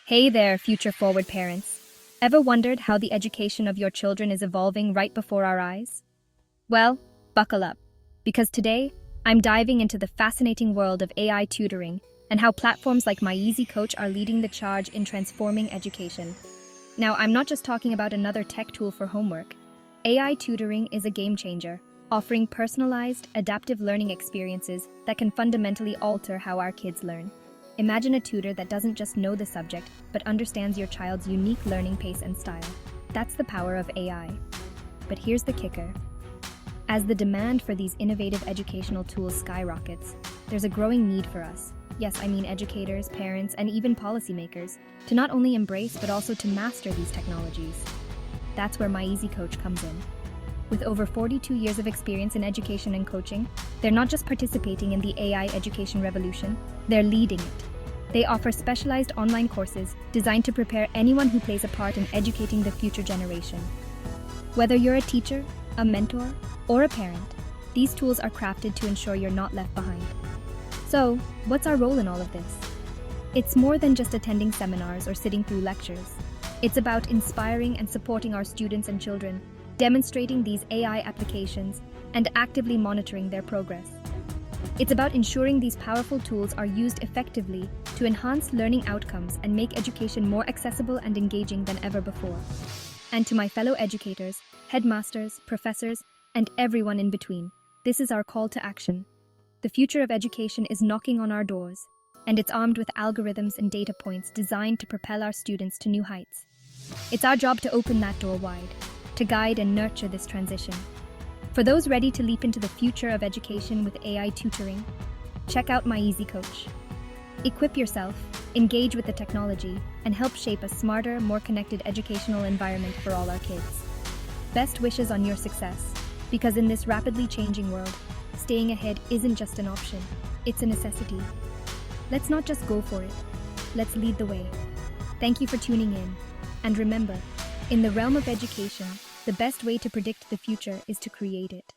Hey there, future forward parents. Ever wondered how the education of your children is evolving right before our eyes? Well, buckle up, because today I'm diving into the fascinating world of AI tutoring and how platforms like My Easy Coach are leading the charge in transforming education. Now, I'm not just talking about another tech tool for homework. AI tutoring is a game changer, offering personalized, adaptive learning experiences that can fundamentally alter how our kids learn. Imagine a tutor that doesn't just know the subject, but understands your child's unique learning pace and style. That's the power of AI. But here's the kicker. As the demand for these innovative educational tools skyrockets, there's a growing need for us, yes, I mean educators, parents, and even policymakers, to not only embrace but also to master these technologies. That's where My Easy Coach comes in. With over 42 years of experience in education and coaching, they're not just participating in the AI education revolution, they're leading it. They offer specialized online courses designed to prepare anyone who plays a part in educating the future generation. Whether you're a teacher, a mentor, or a parent, these tools are crafted to ensure you're not left behind. So, what's our role in all of this? It's more than just attending seminars or sitting through lectures. It's about inspiring and supporting our students and children, demonstrating these AI applications, and actively monitoring their progress. It's about ensuring these powerful tools are used effectively to enhance learning outcomes and make education more accessible and engaging than ever before. And to my fellow educators, headmasters, professors, and everyone in between, this is our call to action. The future of education is knocking on our doors, and it's armed with algorithms and data points designed to propel our students to new heights. It's our job to open that door wide, to guide and nurture this transition. For those ready to leap into the future of education with AI tutoring, check out My Easy Coach. Equip yourself, engage with the technology, and help shape a smarter, more connected educational environment for all our kids. Best wishes on your success, because in this rapidly changing world, staying ahead isn't just an option, it's a necessity. Let's not just go for it, let's lead the way. Thank you for tuning in, and remember, in the realm of education, the best way to predict the future is to create it.